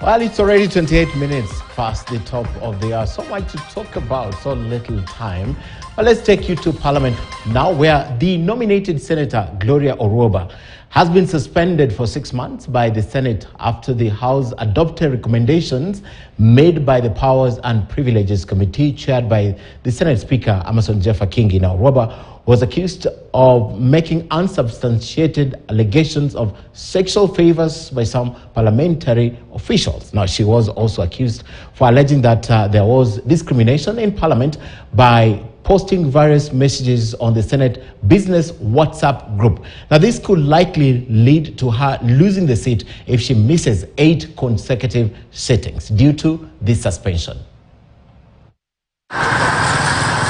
Well, it's already 28 minutes past the top of the hour. So much to talk about, so little time. But let's take you to Parliament now, where the nominated Senator Gloria Orwoba has been suspended for 6 months by the Senate after the House adopted recommendations made by the Powers and Privileges Committee, chaired by the Senate Speaker, Amason Jeffer Kingi. Now, Orwoba was accused of making unsubstantiated allegations of sexual favors by some parliamentary officials. Now, she was also accused for alleging that there was discrimination in Parliament by posting various messages on the Senate Business WhatsApp group. Now, this could likely lead to her losing the seat if she misses 8 consecutive sittings due to this suspension.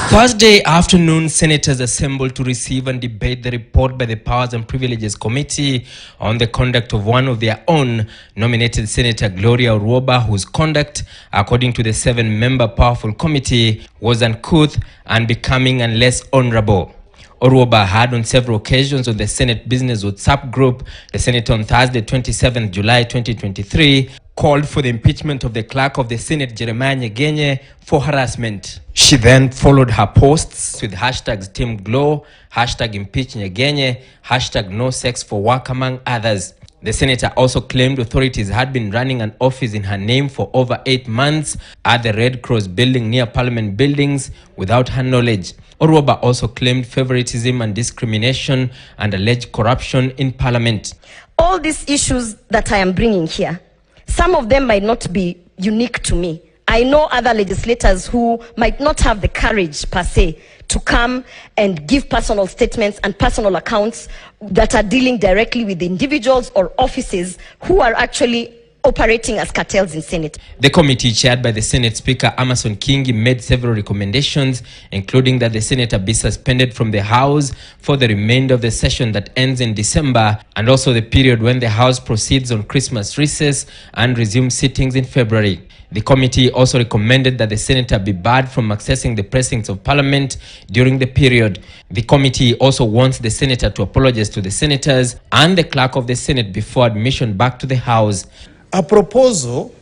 Thursday afternoon, senators assembled to receive and debate the report by the Powers and Privileges Committee on the conduct of one of their own, nominated Senator Gloria Orwoba, whose conduct, according to the 7-member powerful committee, was uncouth and becoming and less honorable. Orwoba had on several occasions on the Senate Business WhatsApp group, the Senate on Thursday, 27 July 2023, called for the impeachment of the clerk of the Senate, Jeremiah Nyegenye, for harassment. She then followed her posts with hashtags Team Glow, hashtag Impeach Nyegenye, hashtag No Sex for Work, among others. The senator also claimed authorities had been running an office in her name for over 8 months at the Red Cross building near Parliament buildings without her knowledge. Orwoba also claimed favoritism and discrimination and alleged corruption in Parliament. All these issues that I am bringing here, some of them might not be unique to me. I know other legislators who might not have the courage per se to come and give personal statements and personal accounts that are dealing directly with individuals or offices who are actually operating as cartels in Senate. The committee, chaired by the Senate Speaker Amason Kingi, made several recommendations, including that the senator be suspended from the House for the remainder of the session that ends in December, and also the period when the House proceeds on Christmas recess and resumes sittings in February. The committee also recommended that the senator be barred from accessing the precincts of Parliament during the period. The committee also wants the senator to apologize to the senators and the clerk of the Senate before admission back to the House. A proposal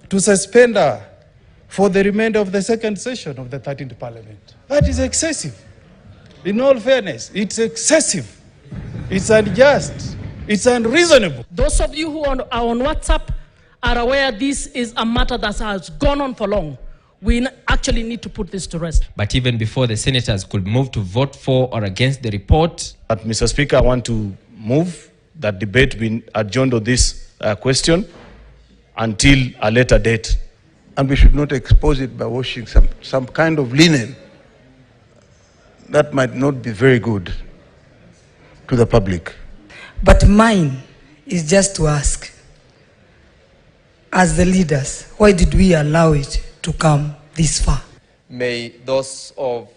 to suspend her for the remainder of the second session of the 13th Parliament. That is excessive. In all fairness, it's excessive. It's unjust. It's unreasonable. Those of you who are on WhatsApp are aware this is a matter that has gone on for long. We actually need to put this to rest. But even before the senators could move to vote for or against the report, But Mr. Speaker, I want to move that debate be adjourned on this question until a later date. And we should not expose it by washing some kind of linen. That might not be very good to the public. But mine is just to ask, as the leaders, why did we allow it to come this far? May those of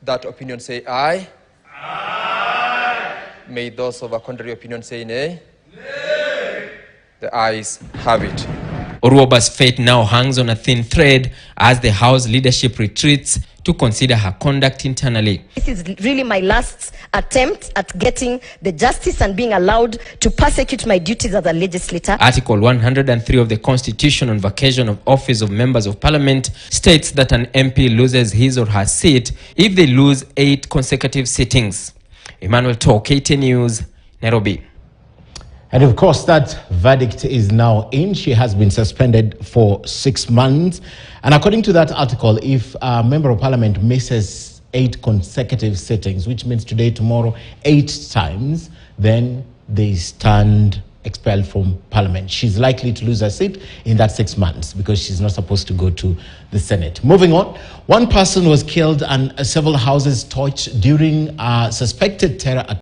that opinion say aye. Aye. May those of a contrary opinion say nay. Nay. The ayes have it. Orwoba's fate now hangs on a thin thread as the House leadership retreats to consider her conduct internally. This is really my last attempt at getting the justice and being allowed to persecute my duties as a legislator. Article 103 of the Constitution on vacation of office of members of Parliament states that an MP loses his or her seat if they lose 8 consecutive sittings. Emmanuel Toh, KTN News, Nairobi. And of course, that verdict is now in. She has been suspended for 6 months. And according to that article, if a member of Parliament misses 8 consecutive sittings, which means today, tomorrow, 8 times, then they stand expelled from Parliament. She's likely to lose her seat in that 6 months because she's not supposed to go to the Senate. Moving on, one person was killed and several houses torched during a suspected terror attack